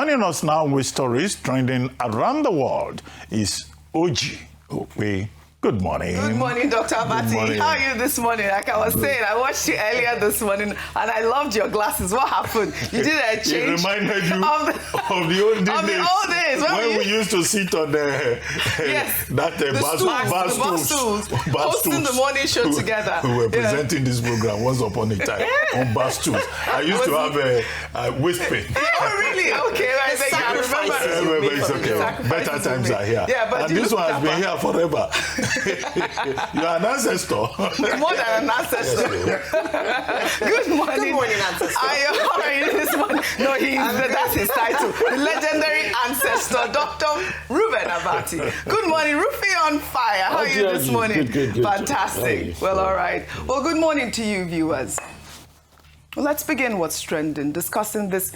Joining us now with stories trending around the world is OjyOkpe. Good morning. Good morning, Dr. Abati. How are you this morning? Like I was saying, I watched you earlier this morning, and I loved your glasses. What happened? You did a change. It reminded you of the old days. When we used to sit on the bus stools. Hosting the morning show together. We were presenting this program once upon a time on bus stools. I used to have a whispering. Oh, really? Okay. I remember. It's okay. Better times are here. Yeah, but and this one has been here forever. You are an ancestor. More than an ancestor. Good morning. Good morning, ancestor. How are you this morning? No, that's his title. The legendary ancestor, Dr. Reuben Abati. Good morning, Rufy on fire. How are you this morning? Good. Fantastic. Well, all right. Well, good morning to you, viewers. Well, let's begin what's trending, discussing this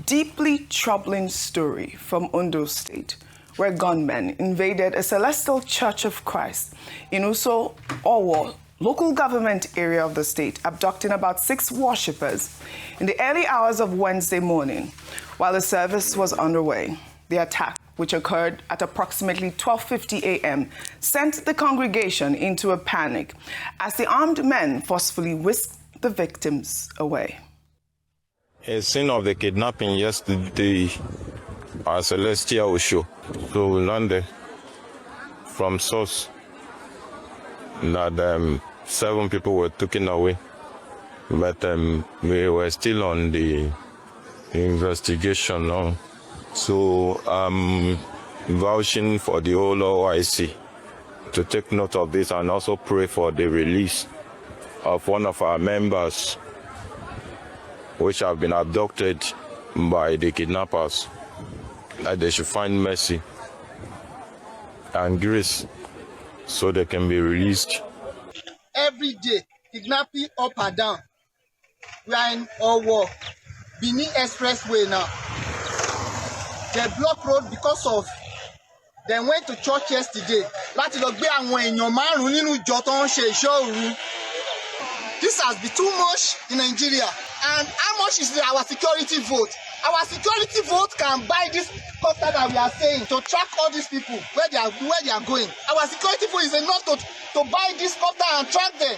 deeply troubling story from Ondo State, where gunmen invaded a Celestial Church of Christ in Owo, local government area of the state, abducting about 6 worshippers in the early hours of Wednesday morning while the service was underway. The attack, which occurred at approximately 12:50 a.m., sent the congregation into a panic as the armed men forcefully whisked the victims away. A scene of the kidnapping yesterday, our Celestial show. So we landed from source that 7 people were taken away, but we were still on the investigation now. So I'm vouching for the whole OIC to take note of this and also pray for the release of one of our members, which have been abducted by the kidnappers, that they should find mercy and grace so they can be released. Every day, kidnapping up and down. We are in Owo, Benin Expressway now. They block road because of they went to church yesterday. Láti lọ gbé àwọn èèyàn márùn-ún nínú ìjọ tó ń ṣe iṣẹ́ òru. This has been too much in Nigeria. And how much is our security vote? Our security vote can buy this copter that we are saying to track all these people where they are going. Our security vote is enough to buy this copter and track them.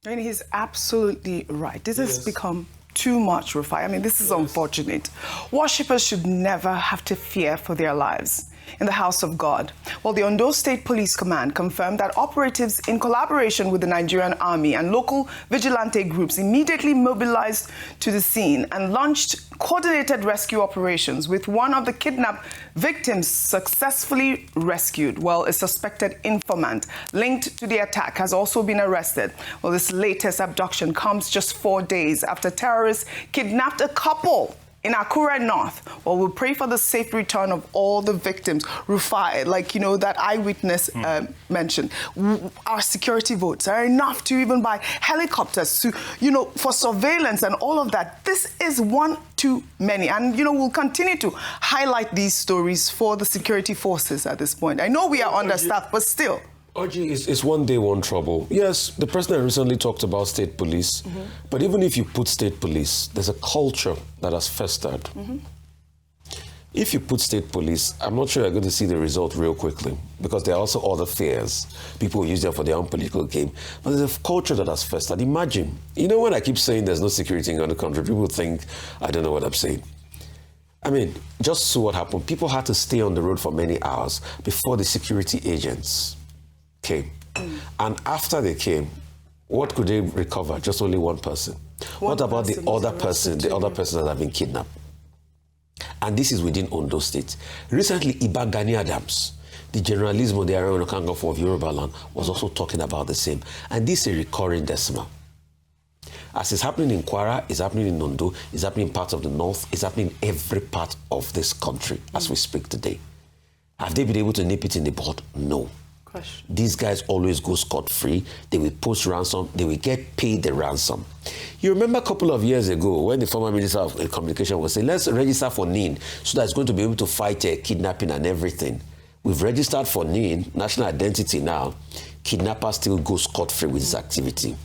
And he's absolutely right. This has become too much, Rufai. I mean, this is unfortunate. Worshippers should never have to fear for their lives in the house of God. Well, the Ondo State Police Command confirmed that operatives in collaboration with the Nigerian Army and local vigilante groups immediately mobilized to the scene and launched coordinated rescue operations, with one of the kidnapped victims successfully rescued. Well, a suspected informant linked to the attack has also been arrested. Well, this latest abduction comes just 4 days after terrorists kidnapped a couple in Akure North. Well, we'll pray for the safe return of all the victims. Rufai, like, that eyewitness mentioned, our security votes are enough to even buy helicopters to, for surveillance and all of that. This is one too many. And, we'll continue to highlight these stories for the security forces at this point. I know we are understaffed, but still. Oji, it's one day, one trouble. Yes, the president recently talked about state police, but even if you put state police, there's a culture that has festered. If you put state police, I'm not sure you're going to see the result real quickly, because there are also other fears. People use them for their own political game. But there's a culture that has festered. Imagine, when I keep saying there's no security in the country, people think I don't know what I'm saying. I mean, just so what happened. People had to stay on the road for many hours before the security agents came. And after they came, what could they recover? Just only one person. What about the other person that have been kidnapped? And this is within Ondo State. Recently, Iba Gani Adams, the generalismo, the Aaron Okangafo of Yoruba land, was also talking about the same. And this is a recurring decimal. As it's happening in Kwara, it's happening in Ondo, it's happening in parts of the north, it's happening in every part of this country as we speak today. Have they been able to nip it in the bud? No. These guys always go scot-free. They will post ransom. They will get paid the ransom. You remember a couple of years ago when the former Minister of Communication was saying, let's register for NIN so that it's going to be able to fight kidnapping and everything. We've registered for NIN, national identity now. Kidnappers still go scot-free with this activity.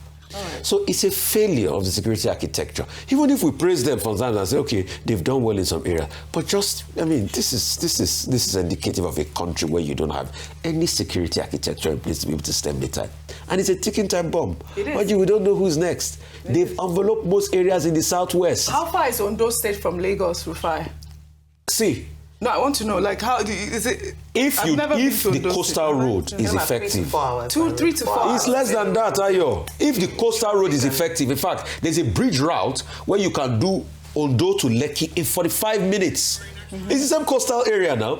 So it's a failure of the security architecture. Even if we praise them for that and say, okay, they've done well in some area, but just, I mean, this is indicative of a country where you don't have any security architecture in place to be able to stem the tide. And it's a ticking time bomb. It is. We don't know who's next. They've enveloped most areas in the southwest. How far is Ondo State from Lagos, Rufai? See. No, I want to know, like, how is it? If the coastal road is effective, 3 to 4 hours. It's less than that, Ayo. If the coastal road is effective, in fact, there's a bridge route where you can do Ondo to Lekki in 45 minutes. It's the same coastal area now.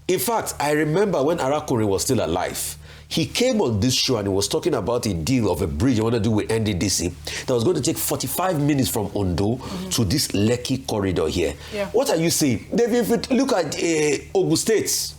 In fact, I remember when Arakuri was still alive, he came on this show and he was talking about a deal of a bridge he wanted to do with NDDC that was going to take 45 minutes from Ondo to this Lekki corridor here. Yeah. What are you saying? Look at Ogun States.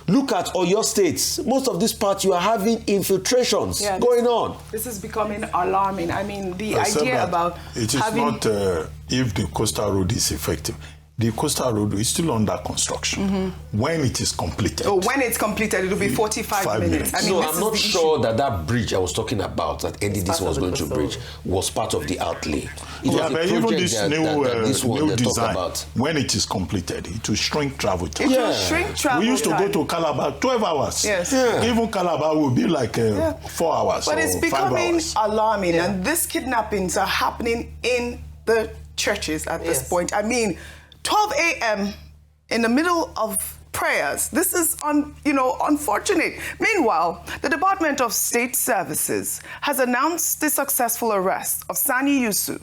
Look at Oyo States. Most of this part, you are having infiltrations going on. This is becoming alarming. I mean, the Except idea about it is not if the coastal road is effective. The coastal road is still under construction. When it is completed. Oh, when it's completed, it will be 45 minutes. I mean, so I'm not sure that bridge I was talking about, that NDDC was going to bridge, was part of the outlay. But even this new design, when it is completed, it will shrink travel time. It will shrink travel time. We used to go to Calabar 12 hours. Yes. Even Calabar will be like 4 hours. But it's or becoming 5 hours. alarming, and these kidnappings are happening in the churches at this point. I mean, 12 a.m. in the middle of prayers. This is, unfortunate. Meanwhile, the Department of State Services has announced the successful arrest of Sani Yusuf,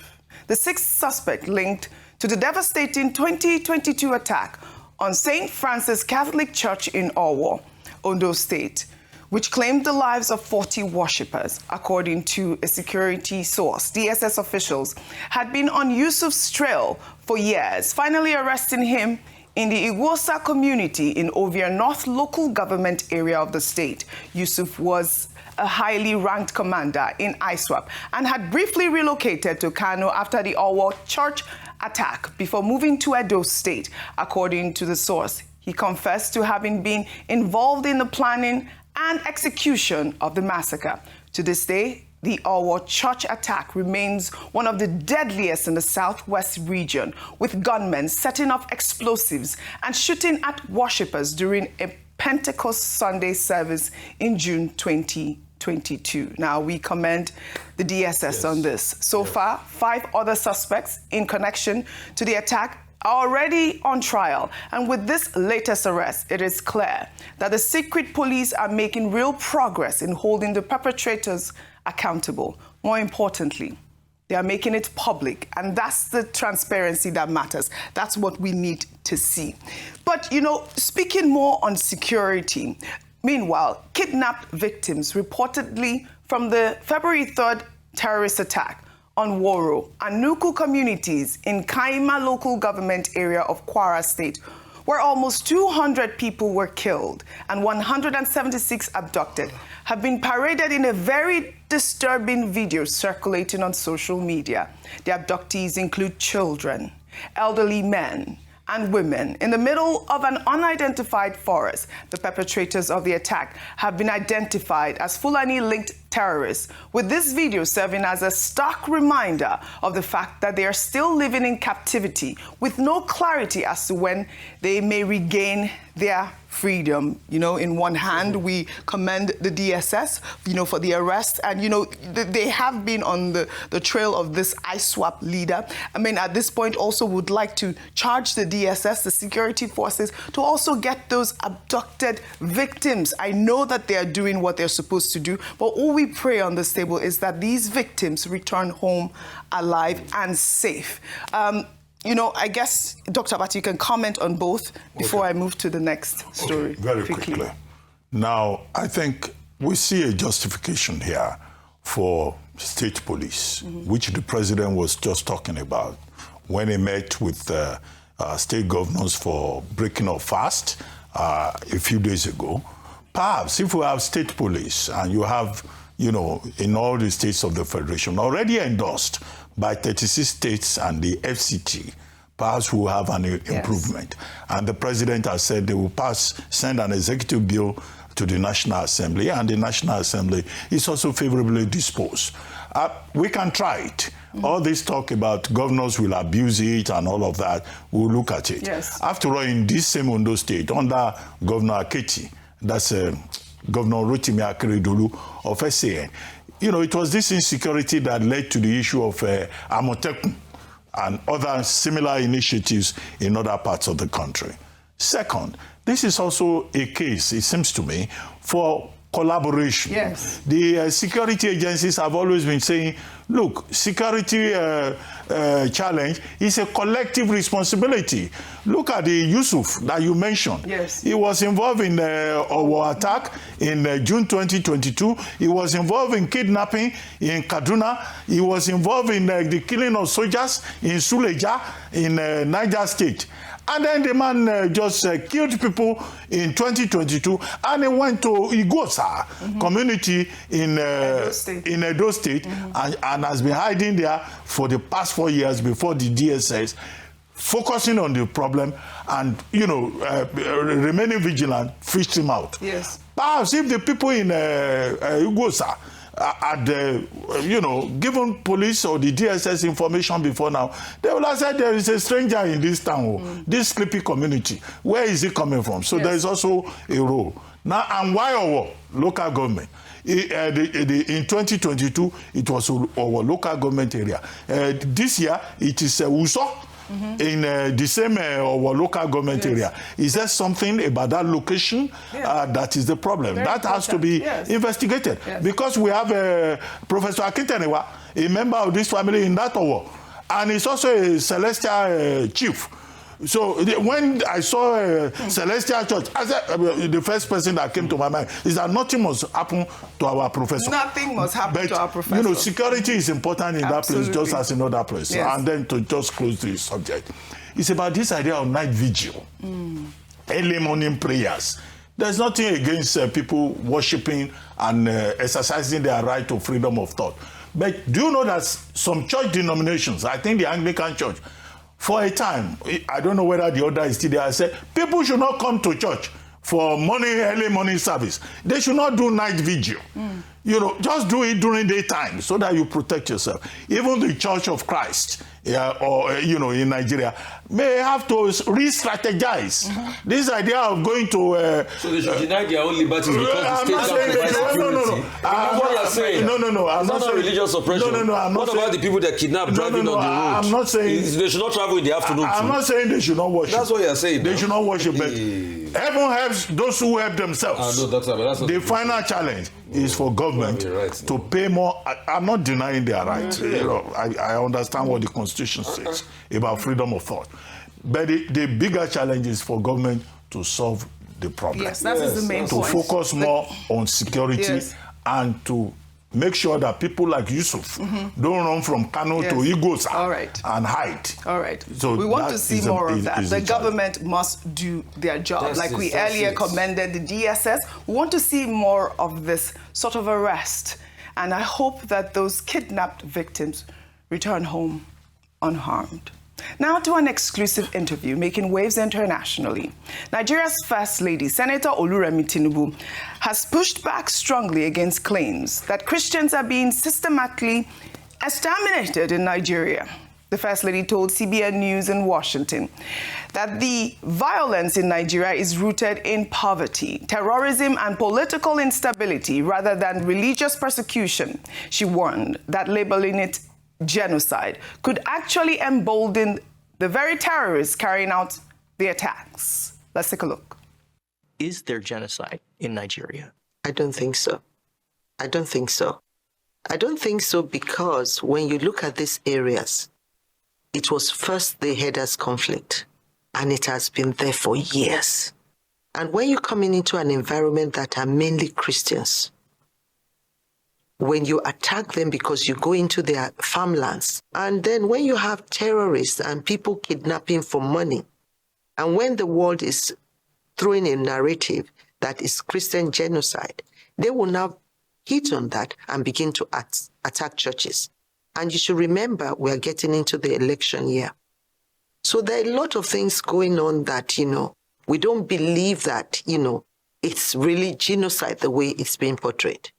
the sixth suspect linked to the devastating 2022 attack on St. Francis Catholic Church in Owo, Ondo State, which claimed the lives of 40 worshippers. According to a security source, DSS officials had been on Yusuf's trail for years, finally arresting him in the Iwosa community in Ovia North local government area of the state. Yusuf was a highly ranked commander in ISWAP and had briefly relocated to Kano after the Owo church attack before moving to Edo State. According to the source, he confessed to having been involved in the planning and execution of the massacre. To this day, the Owo church attack remains one of the deadliest in the southwest region, with gunmen setting off explosives and shooting at worshippers during a Pentecost Sunday service in June 2022. Now, we commend the DSS on this. So far, 5 other suspects in connection to the attack are already on trial. And with this latest arrest, it is clear that the secret police are making real progress in holding the perpetrators accountable. More importantly, they are making it public, and that's the transparency that matters. That's what we need to see. But, speaking more on security, meanwhile, kidnapped victims reportedly from the February 3rd terrorist attack on Woro and Nuku communities in Kaiama local government area of Kwara State, where almost 200 people were killed and 176 abducted, have been paraded in a very disturbing video circulating on social media. The abductees include children, elderly men, and women in the middle of an unidentified forest. The perpetrators of the attack have been identified as Fulani-linked terrorists, with this video serving as a stark reminder of the fact that they are still living in captivity with no clarity as to when they may regain their freedom. In one hand, we commend the DSS, for the arrest. And, they have been on the trail of this ISWAP leader. I mean, at this point, also would like to charge the DSS, the security forces, to also get those abducted victims. I know that they are doing what they're supposed to do, but all we pray on this table is that these victims return home alive and safe. I guess, Dr. Abati, you can comment on both before I move to the next story. Very quickly. Now, I think we see a justification here for state police, which the president was just talking about when he met with state governors for breaking of fast a few days ago. Perhaps if we have state police and you have, in all the states of the Federation already endorsed by 36 states and the FCT, perhaps we'll have an improvement. And the president has said they will send an executive bill to the National Assembly, and the National Assembly is also favorably disposed. We can try it. All this talk about governors will abuse it and all of that, we'll look at it. Yes. After all, in this same Ondo State, under Governor Aketi, that's Governor Rotimi Akeredolu of SAN, you know, it was this insecurity that led to the issue of Amotekun and other similar initiatives in other parts of the country. Second, this is also a case, it seems to me, for collaboration. Yes. The security agencies have always been saying, look, security challenge is a collective responsibility. Look at the Yusuf that you mentioned. Yes. He was involved in Owo attack in June 2022. He was involved in kidnapping in Kaduna. He was involved in the killing of soldiers in Suleja in Niger State. And then the man just killed people in 2022, and he went to Igosa community in Edo State, and has been hiding there for the past 4 years before the DSS, focusing on the problem and, you know, remaining vigilant, fished him out. Yes. Perhaps if the people in Igosa had, you know, given police or the DSS information before now, they will have said there is a stranger in this town, this sleepy community. Where is he coming from? So there is also a role. Now, and why Owo local government? In 2022, it was our local government area. This year, it is Uso. In the same our local government area. Is there something about that location that is the problem? Very that has to be investigated. Because we have Professor Akintenewa, a member of this family in that Owo, and he's also a Celestial chief. So when I saw Celestial Church, I said, the first person that came to my mind is that nothing must happen to our professor. Nothing must happen to our professor. You know, security is important in that place just as in other places. Yes. And then to just close the subject, it's about this idea of night vigil, early morning prayers. There's nothing against people worshiping and exercising their right to freedom of thought. But do you know that some church denominations, I think the Anglican Church, for a time, I don't know whether the order is still there, I said, people should not come to church for early morning service. They should not do night vigil. You know, just do it during daytime so that you protect yourself. Even the Church of Christ, or, you know, in Nigeria, may have to re-strategize. This idea of going to... so they should deny their own liberties because the state can provide security. What you're saying? No. I'm not saying religious oppression. No. I'm not what saying, about the people that kidnap driving on the road? I'm not saying... They should not travel in the afternoon I'm not saying they should not worship. That's what you're saying. They should not worship, but heaven helps those who help themselves. No, that's not the final challenge is for government to pay more. I'm not denying their rights. You know, I understand what the Constitution says about freedom of thought. But the bigger challenge is for government to solve the problem. Yes, that is the main point. To focus more on security and to make sure that people like Yusuf don't run from Kano to Igosa and hide. All right. So we want to see more of that. The government must do their job. Like we earlier commended the DSS. We want to see more of this sort of arrest. And I hope that those kidnapped victims return home unharmed. Now to an exclusive interview making waves internationally. Nigeria's First Lady, Senator Oluremi Tinubu, has pushed back strongly against claims that Christians are being systematically exterminated in Nigeria. The First Lady told CBN News in Washington that the violence in Nigeria is rooted in poverty, terrorism, and political instability rather than religious persecution. She warned that labeling it genocide could actually embolden the very terrorists carrying out the attacks. Let's take a look. Is there genocide in Nigeria? I don't think so. I don't think so because when you look at these areas, it was first the herders' conflict, and it has been there for years. And when you're coming into an environment that are mainly Christians, when you attack them because you go into their farmlands, and then when you have terrorists and people kidnapping for money, and when the world is throwing a narrative that is Christian genocide, they will now hit on that and begin to attack churches. And you should remember, we're getting into the election year. So there are a lot of things going on that, we don't believe that, it's really genocide the way it's being portrayed.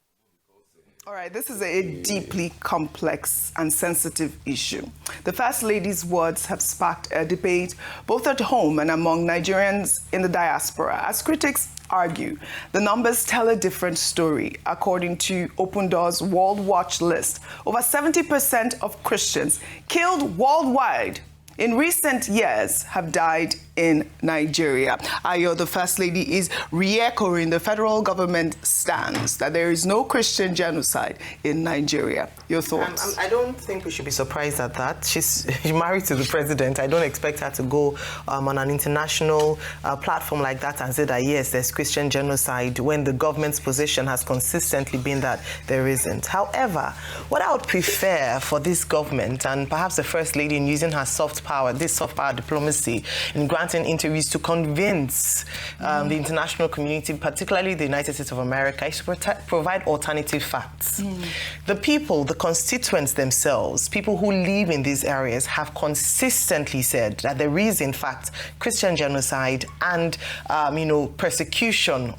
All right, this is a deeply complex and sensitive issue. The First Lady's words have sparked a debate both at home and among Nigerians in the diaspora. As critics argue, the numbers tell a different story. According to Open Doors World Watch list, over 70% of Christians killed worldwide in recent years have died in Nigeria. Ayo, the First Lady, is re-echoing the federal government stance that there is no Christian genocide in Nigeria. Your thoughts? I don't think we should be surprised at that. She's married to the president. I don't expect her to go on an international platform like that and say that, yes, there's Christian genocide, when the government's position has consistently been that there isn't. However, what I would prefer for this government, and perhaps the First Lady, in using her soft power diplomacy, in granting interviews to convince the international community, particularly the United States of America, is to provide alternative facts. The people, the constituents themselves, people who live in these areas, have consistently said that there is, in fact, Christian genocide and, persecution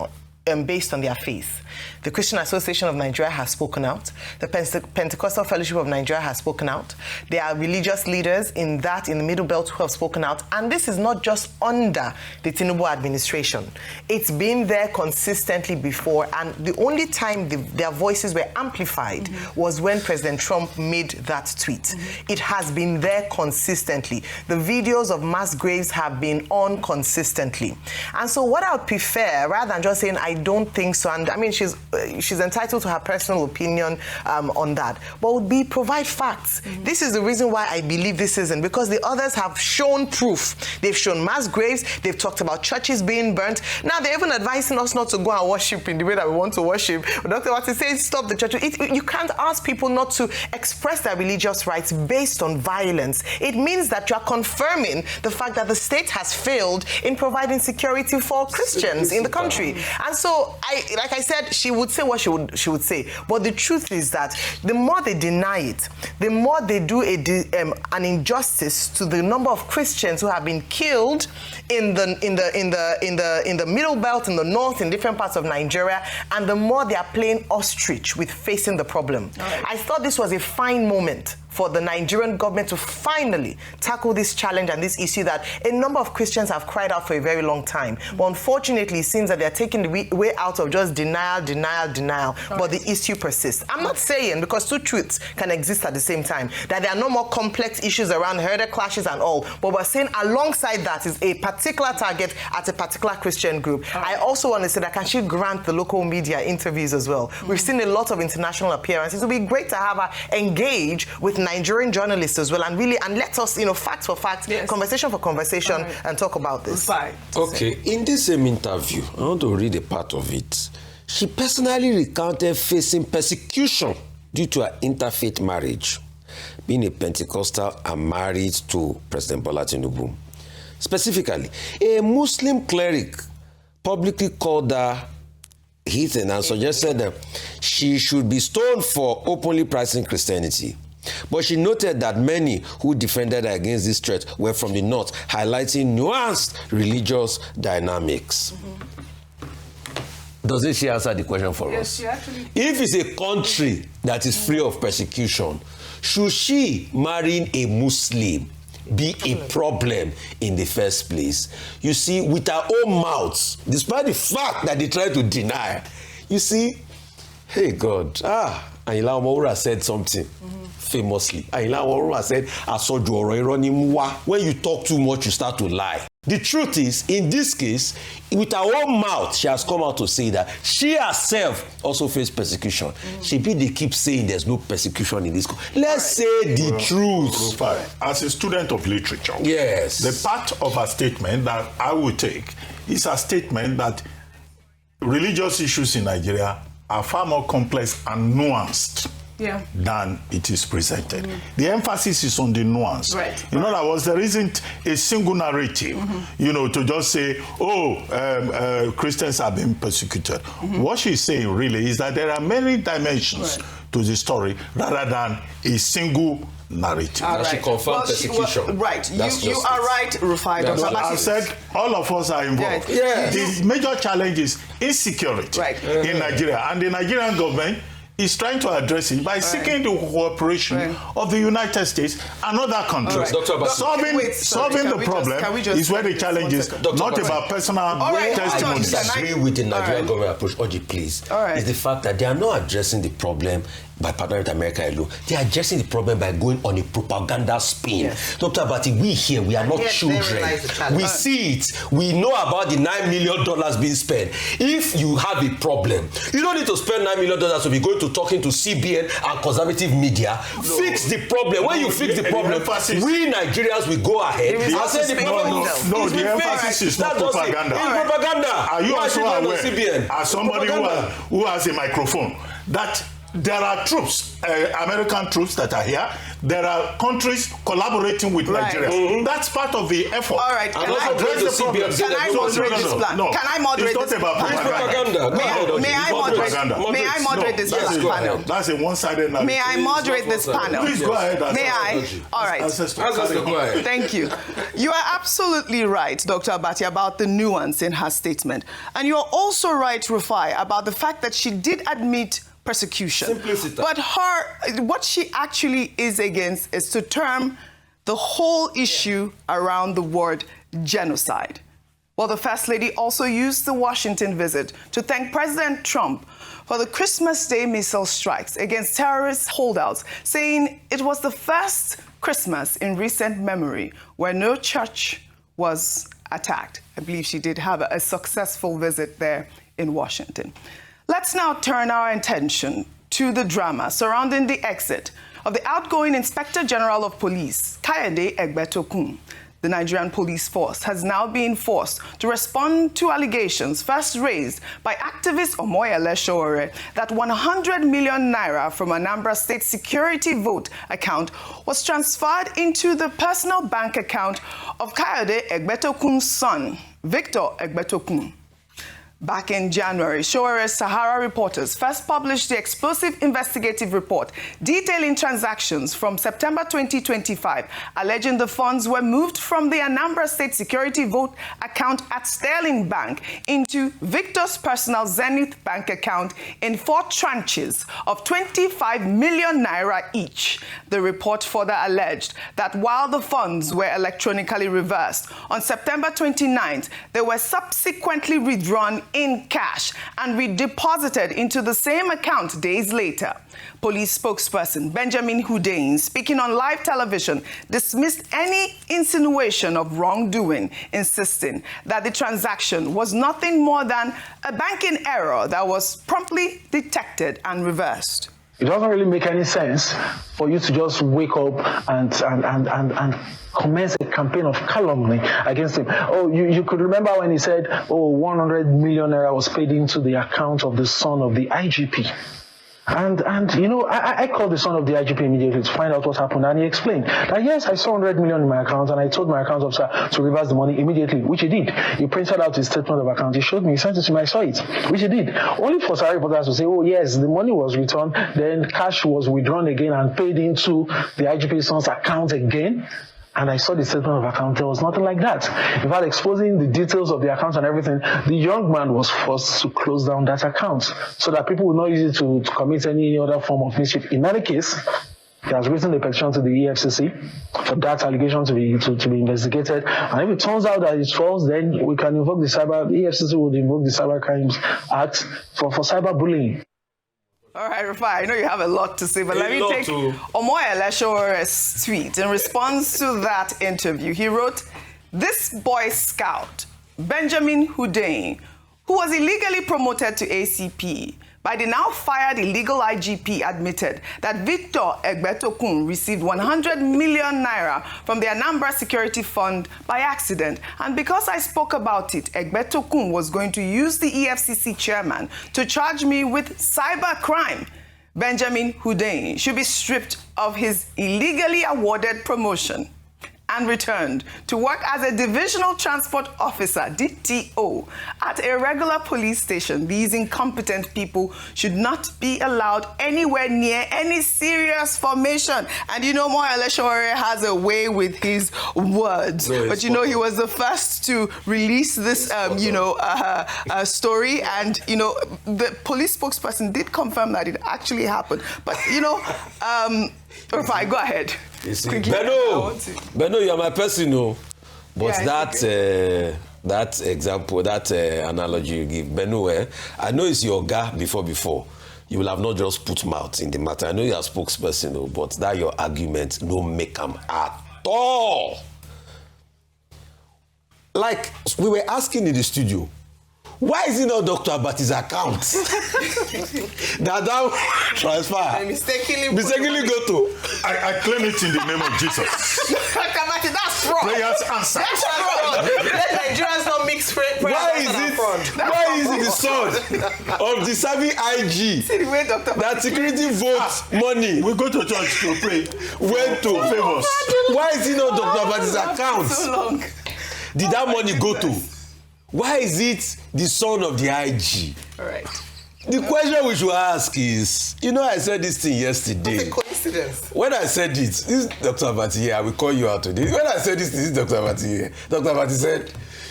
based on their faith. The Christian Association of Nigeria has spoken out. The Pentecostal Fellowship of Nigeria has spoken out. There are religious leaders in the Middle Belt who have spoken out. And this is not just under the Tinubu administration. It's been there consistently before. And the only time their voices were amplified was when President Trump made that tweet. It has been there consistently. The videos of mass graves have been on consistently. And so what I would prefer, rather than just saying, I don't think so, and I mean, she's entitled to her personal opinion on that, but would be provide facts. This is the reason why I believe this isn't, because the others have shown proof. They've shown mass graves, they've talked about churches being burnt. Now they're even advising us not to go and worship in the way that we want to worship. Dr. Wati says stop the church. You can't ask people not to express their religious rights based on violence. It means that you are confirming the fact that the state has failed in providing security for Christians in the country. And so, like I said, she would say what she would say. But the truth is that the more they deny it, the more they do an injustice to the number of Christians who have been killed in the Middle Belt, in the north, in different parts of Nigeria, and the more they are playing ostrich with facing the problem. Right. I thought this was a fine moment for the Nigerian government to finally tackle this challenge and this issue that a number of Christians have cried out for a very long time. But unfortunately, it seems that they're taking the way out of just denial, but the issue persists. I'm not saying, because two truths can exist at the same time, that there are no more complex issues around herder clashes and all, but we're saying alongside that is a particular target at a particular Christian group. I also want to say that can she grant the local media interviews as well? We've seen a lot of international appearances. It would be great to have her engage with Nigerian journalists as well, and let us, fact for fact, conversation for conversation, and talk about this. Okay, in this same interview, I want to read a part of it. She personally recounted facing persecution due to her interfaith marriage, being a Pentecostal and married to President Bola Tinubu. Specifically, a Muslim cleric publicly called her heathen and suggested that she should be stoned for openly practicing Christianity. But she noted that many who defended her against this threat were from the north, highlighting nuanced religious dynamics. Doesn't she answer the question for us? She actually... If it's a country that is free of persecution, should she, marrying a Muslim, be a problem in the first place? You see, with her own mouth, despite the fact that they try to deny, you see, hey God, Ayinla Omowura said something famously. Ayinla Omowura said, "Asoju oro iro ni mu wa." When you talk too much, you start to lie. The truth is, in this case, with her own mouth, she has come out to say that she herself also faced persecution. They keep saying there's no persecution in this country. Let's say the truth. As a student of literature, yes, the part of her statement that I would take is a statement that religious issues in Nigeria are far more complex and nuanced than it is presented. The emphasis is on the nuance. Right. In other words, there isn't a single narrative, to just say, Christians are being persecuted. What she's saying really is that there are many dimensions to the story rather than a single narrative. That she confirmed persecution. Right. You justice. are right, Rufai. No, I said all of us are involved. Yeah. The major challenge is insecurity in Nigeria, and the Nigerian government is trying to address it by seeking the cooperation of the United States and other countries. Solving the problem is where the challenge is, not about personal testimonies. I disagree with the Nigerian government approach, Oji, please. Is the fact that they are not addressing the problem by partnering with America alone. They are addressing the problem by going on a propaganda spin. Yes. Dr. Abati, we here, we are not children. We see it. We know about the $9 million being spent. If you have a problem, you don't need to spend $9 million to be going to talking to CBN and conservative media. Fix the problem. When you fix the problem, we Nigerians will go ahead and say the problem. No, the emphasis is not propaganda. It's propaganda. Are you also aware, as somebody who has a microphone, that there are troops, American troops that are here. There are countries collaborating with Nigeria. That's part of the effort. All right. Can I moderate this plan? Can I moderate this propaganda. May I moderate this panel? That's a one-sided narrative. May I moderate this panel? Please go ahead. May I? All right. Thank you. You are absolutely right, Dr. Abati, about the nuance in her statement. And you're also right, Rufai, about the fact that she did admit persecution. Simplicity. But what she actually is against is to term the whole issue around the word genocide. Well, the First Lady also used the Washington visit to thank President Trump for the Christmas Day missile strikes against terrorist holdouts, saying it was the first Christmas in recent memory where no church was attacked. I believe she did have a successful visit there in Washington. Let's now turn our attention to the drama surrounding the exit of the outgoing Inspector General of Police, Kayode Egbetokun. The Nigerian police force has now been forced to respond to allegations first raised by activist Omoyele Sowore that 100 million naira from Anambra State security vote account was transferred into the personal bank account of Kayode Egbetokun's son, Victor Egbetokun. Back in January, Showere's Sahara reporters first published the explosive investigative report detailing transactions from September 2025, alleging the funds were moved from the Anambra State security vote account at Sterling Bank into Victor's personal Zenith Bank account in 4 tranches of 25 million naira each. The report further alleged that while the funds were electronically reversed, on September 29th, they were subsequently withdrawn in cash and redeposited into the same account days later. Police spokesperson Benjamin Hundeyin, speaking on live television, dismissed any insinuation of wrongdoing, insisting that the transaction was nothing more than a banking error that was promptly detected and reversed. It doesn't really make any sense for you to just wake up and commence a campaign of calumny against him. Oh, you could remember when he said, 100 million naira was paid into the account of the son of the IGP. And you know, I called the son of the IGP immediately to find out what happened, and he explained that yes, I saw 100 million in my account, and I told my account officer to reverse the money immediately, which he did. He printed out his statement of account, he showed me, he sent it to me, I saw it, which he did. Only for Sahara reporters to say, oh yes, the money was returned, then cash was withdrawn again and paid into the IGP son's account again. And I saw the statement of account. There was nothing like that. In fact, exposing the details of the account and everything, the young man was forced to close down that account so that people would not use it to commit any other form of mischief. In any case, he has written a petition to the EFCC for that allegation to be investigated. And if it turns out that it's false, then we can invoke the EFCC would invoke the Cyber Crimes Act for cyberbullying. All right, Rufai, I know you have a lot to say, but let me take Omoyele Showere's tweet. In response to that interview, he wrote, "This Boy Scout, Benjamin Hundeyin, who was illegally promoted to ACP by the now fired illegal IGP, admitted that Victor Egbetokun received 100 million naira from the Anambra Security Fund by accident. And because I spoke about it, Egbetokun was going to use the EFCC chairman to charge me with cyber crime. Benjamin Hundeyin should be stripped of his illegally awarded promotion." and returned to work as a divisional transport officer, DTO, at a regular police station. These incompetent people should not be allowed anywhere near any serious formation. And you know, more or less, Sowore has a way with his words. No, but you know, he was the first to release this, story. And, you know, the police spokesperson did confirm that it actually happened. But, you know, Rufai, go ahead. You see, Quickly, Beno, you are my person, no. But Yeah, that example, that analogy you give, Beno, I know it's your guy before. You will have not just put mouth in the matter. I know you are spokesperson, no, but that your argument no make them at all. Like we were asking in the studio, why is it not Dr. Abati's account that transfer? I mistakenly go to. I claim it in the name of Jesus. Dr. Abati, that's fraud. Prayers answered. That's fraud. Let Nigerians not mix prayers and fraud. Why is it the son of the serving IG See the way Dr. that security votes money We go to church to pray. went to Favors. Why is it not Dr. Abati's account? So long. Did that money go to? Why is it the son of the IG? All right. The question we should ask is, you know, I said this thing yesterday. It's a coincidence. When I said it, this is Dr. Abati here, I will call you out today. When I said this is Dr. Abati here. Dr. Abati said,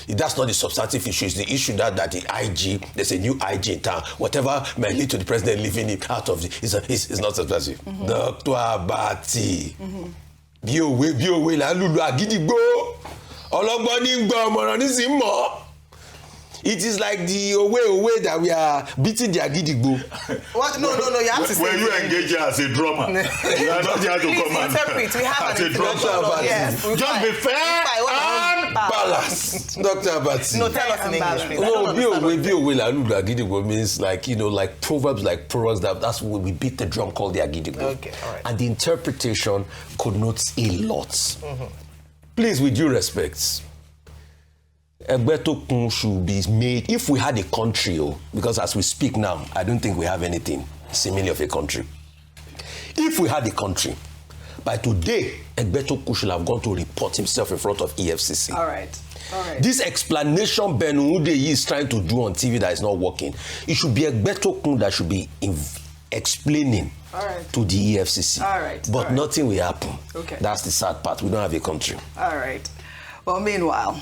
that's not the substantive issue. It's the issue that the IG, there's a new IG in town. Whatever may lead to the president leaving him out of is not substantive. Dr. Abati. Bí òwe là ń lùlù àgídìgbò. Ọlọ́gbọ́n ní gbọ́ ọmọràn ní sì mọ̀. It is like the Owe that we are beating the Agidigbo. What? No, you have to say. When you engage as a drummer, you are not here to command. Interpret. We have as an a drummer. Yes. Just be fair and Balanced. Dr. Abati. No, tell us in English, please. No, be Owe la lulu Agidigbo means like, you know, like proverbs that's what we beat the drum called the Agidigbo. Okay, all right. And the interpretation connotes a lot. Please, with due respect, Egbetokun should be made, if we had a country, because as we speak now, I don't think we have anything similar of a country. If we had a country, by today, Egbetokun should have gone to report himself in front of EFCC. All right. This explanation Ben Udeyi is trying to do on TV that is not working, it should be Egbetokun that should be explaining to the EFCC. All right. But nothing will happen. Okay. That's the sad part. We don't have a country. All right. Well, meanwhile,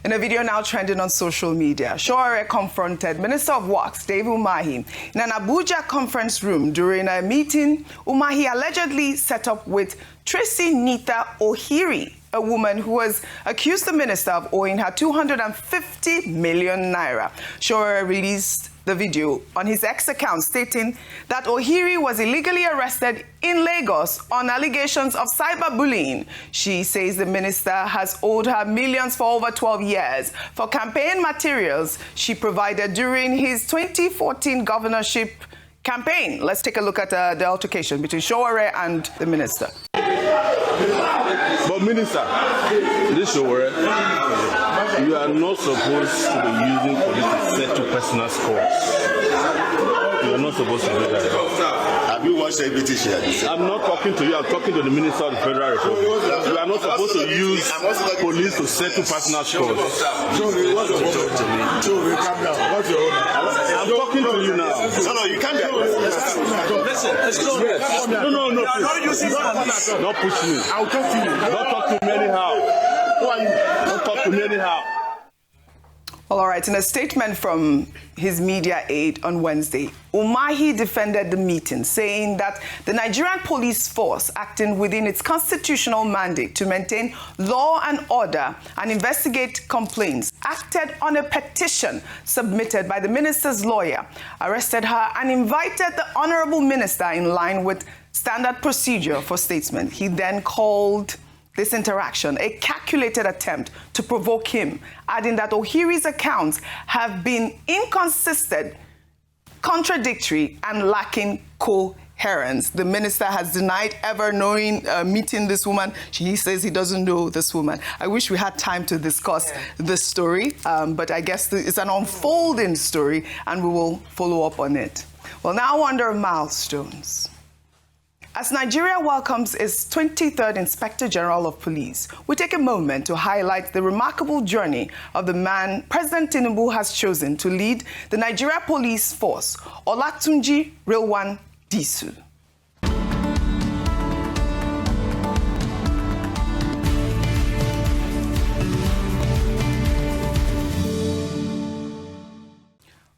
in a video now trending on social media, Sowore confronted Minister of Works, Dave Umahi, in an Abuja conference room during a meeting Umahi allegedly set up with Tracy Nita Ohiri, a woman who was accused the minister of owing her 250 million naira. Sowore released the video on his X account stating that Ohiri was illegally arrested in Lagos on allegations of cyberbullying. She says the minister has owed her millions for over 12 years for campaign materials she provided during his 2014 governorship campaign. Let's take a look at the altercation between Sowore and the minister. But minister, this Sowore, you are not supposed to be using police to settle personal scores. You are not supposed to do that. Have you watched everything she has said? I'm not talking to you, I'm talking to the Minister of the Federal Republic. You are not supposed to use police to settle personal scores. Joey, what's your talk to me? Joey, calm down. What's your own? I'm talking to you now. No, you can't be. Listen, no, please. Don't push me. I'll talk to you. Don't talk to me anyhow. Who are you? Don't talk to me anyhow. Well, all right, in a statement from his media aide on Wednesday, Umahi defended the meeting, saying that the Nigerian police force, acting within its constitutional mandate to maintain law and order and investigate complaints, acted on a petition submitted by the minister's lawyer, arrested her and invited the honorable minister in line with standard procedure for statesmen. He then called this interaction a calculated attempt to provoke him, adding that Ohiri's accounts have been inconsistent, contradictory, and lacking coherence. The minister has denied ever knowing, meeting this woman. He says he doesn't know this woman. I wish we had time to discuss this story, but I guess it's an unfolding story, and we will follow up on it. Well, now under milestones. As Nigeria welcomes its 23rd Inspector General of Police, we take a moment to highlight the remarkable journey of the man President Tinubu has chosen to lead the Nigeria Police Force, Olatunji Rilwan Disu.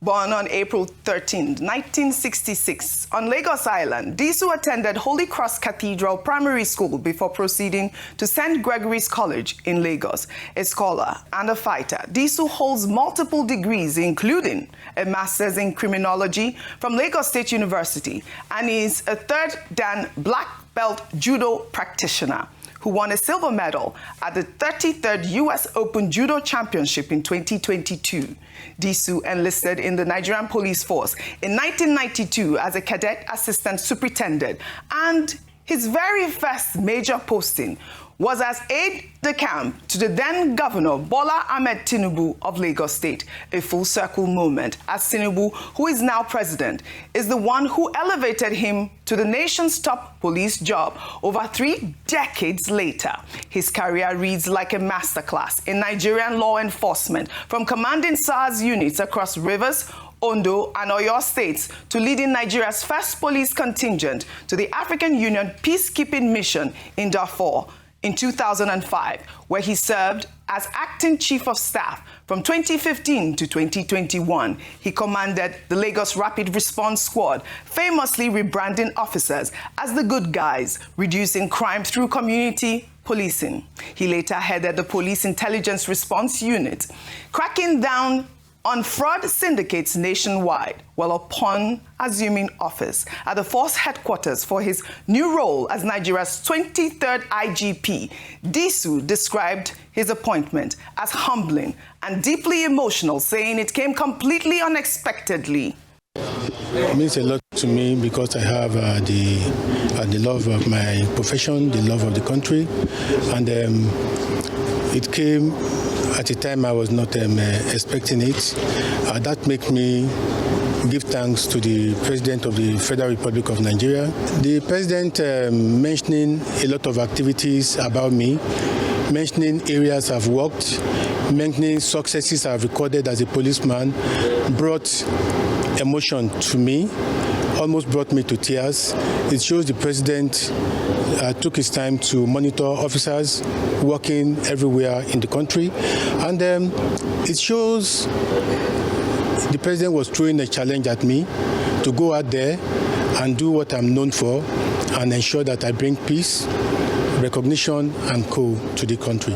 Born on April 13, 1966, on Lagos Island, Disu attended Holy Cross Cathedral Primary School before proceeding to St. Gregory's College in Lagos. A scholar and a fighter, Disu holds multiple degrees, including a master's in criminology from Lagos State University, and is a third Dan black belt judo practitioner who won a silver medal at the 33rd U.S. Open Judo Championship in 2022. Disu enlisted in the Nigerian Police Force in 1992 as a cadet assistant superintendent, and his very first major posting was as aide-de-camp to the then Governor Bola Ahmed Tinubu of Lagos State, a full-circle moment, as Tinubu, who is now president, is the one who elevated him to the nation's top police job over 3 decades later. His career reads like a masterclass in Nigerian law enforcement, from commanding SARS units across Rivers, Ondo, and Oyo states to leading Nigeria's first police contingent to the African Union peacekeeping mission in Darfur in 2005, where he served as acting chief of staff from 2015 to 2021. He commanded the Lagos Rapid Response Squad, famously rebranding officers as the good guys, reducing crime through community policing. He later headed the Police Intelligence Response Unit, cracking down on fraud syndicates nationwide, while upon assuming office at the force headquarters for his new role as Nigeria's 23rd IGP, Disu described his appointment as humbling and deeply emotional, saying it came completely unexpectedly. It means a lot to me because I have the love of my profession, the love of the country, and it came at a time I was not expecting it. That makes me give thanks to the President of the Federal Republic of Nigeria. The President mentioning a lot of activities about me, mentioning areas I've worked, mentioning successes I've recorded as a policeman, brought emotion to me, almost brought me to tears. It shows the President took his time to monitor officers working everywhere in the country. And it shows the President was throwing a challenge at me to go out there and do what I'm known for and ensure that I bring peace, recognition, and to the country.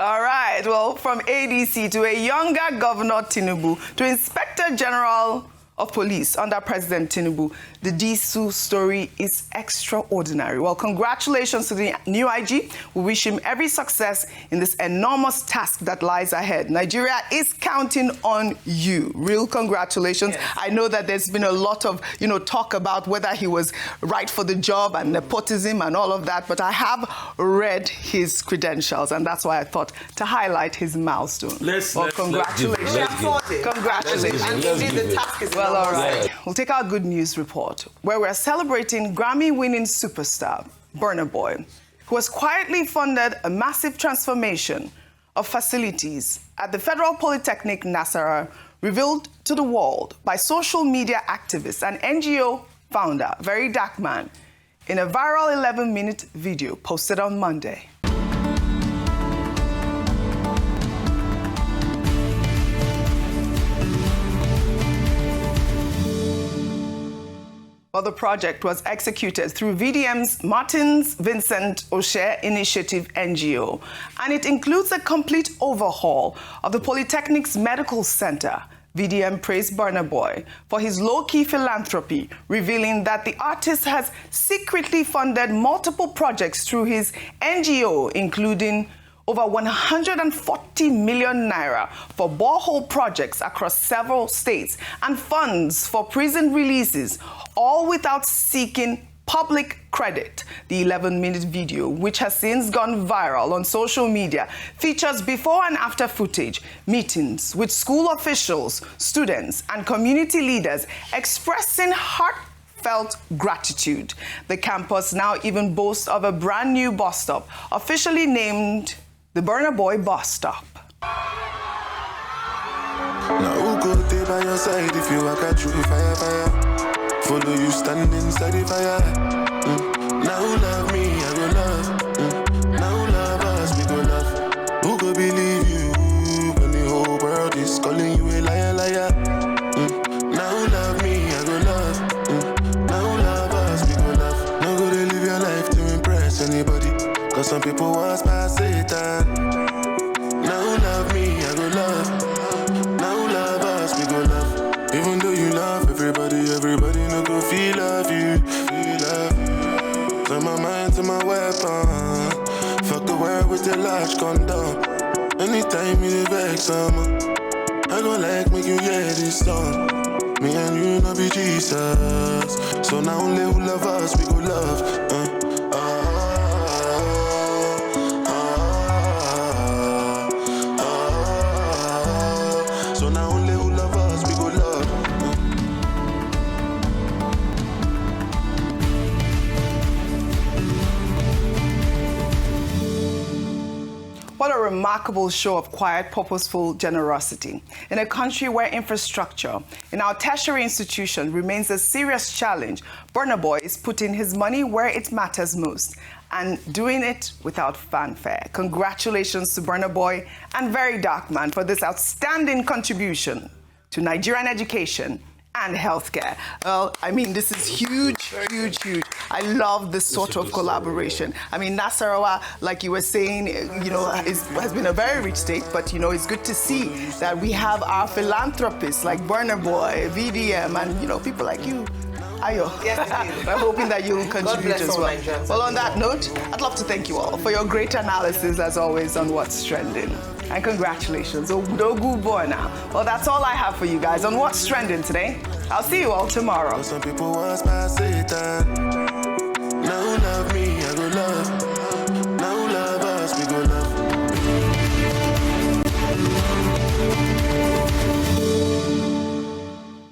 All right, well, from ADC to a younger Governor Tinubu to Inspector General of Police under President Tinubu, the Disu story is extraordinary. Well, congratulations to the new IG. We wish him every success in this enormous task that lies ahead. Nigeria is counting on you. Real congratulations. Yes. I know that there's been a lot of, talk about whether he was right for the job and nepotism and all of that, but I have read his credentials, and that's why I thought to highlight his milestone. Congratulations. Congratulations. And indeed, the task is well, all right. Yeah. We'll take our good news report, where we're celebrating Grammy-winning superstar Burnaboy, who has quietly funded a massive transformation of facilities at the Federal Polytechnic Nasarawa, revealed to the world by social media activist and NGO founder, Very Dark Man, in a viral 11-minute video posted on Monday. Well, the project was executed through VDM's Martins Vincent O'Shea Initiative NGO, and it includes a complete overhaul of the Polytechnic's Medical Center. VDM praised Burnaboy for his low-key philanthropy, revealing that the artist has secretly funded multiple projects through his NGO, including over 140 million naira for borehole projects across several states and funds for prison releases, all without seeking public credit. The 11-minute video, which has since gone viral on social media, features before and after footage, meetings with school officials, students, and community leaders expressing heartfelt gratitude. The campus now even boasts of a brand new bus stop, officially named the Burnaboy bus stop. Now who go there by your side if you walk out through fire, fire? Follow you stand inside the fire. Now who love me, I go love. Now who love us, we go love. Who go believe you when the whole world is calling you a liar, liar? Now who love me, I go love. Now who love us, we go love. Now go to live your life to impress anybody, cause some people was past Satan. Now who love me, I go love. Now who love us, we go love. Even though you love everybody no go feel love you, feel love you. Turn my mind to my weapon. Fuck the world with a large condom. Anytime you vex someone, I go like make you hear this song. Me and you no be Jesus, so now only who love us we go love. So now only who love us we go love. What a remarkable show of quiet, purposeful generosity. In a country where infrastructure in our tertiary institution remains a serious challenge, Burnaboy is putting his money where it matters most and doing it without fanfare. Congratulations to Burnaboy and Very Dark Man for this outstanding contribution to Nigerian education and healthcare. Well, I mean, this is huge, huge, huge. I love this sort of collaboration. I mean, Nasarawa, like you were saying, you know, has been a very rich state, but, you know, it's good to see that we have our philanthropists like Burnaboy, VDM, and, you know, people like you. Ayo. Yes, I'm hoping that you'll contribute as well. Well, on that note, I'd love to thank you all for your great analysis, as always, on What's Trending. And congratulations. Well, that's all I have for you guys on What's Trending today. I'll see you all tomorrow. Some people was past Satan.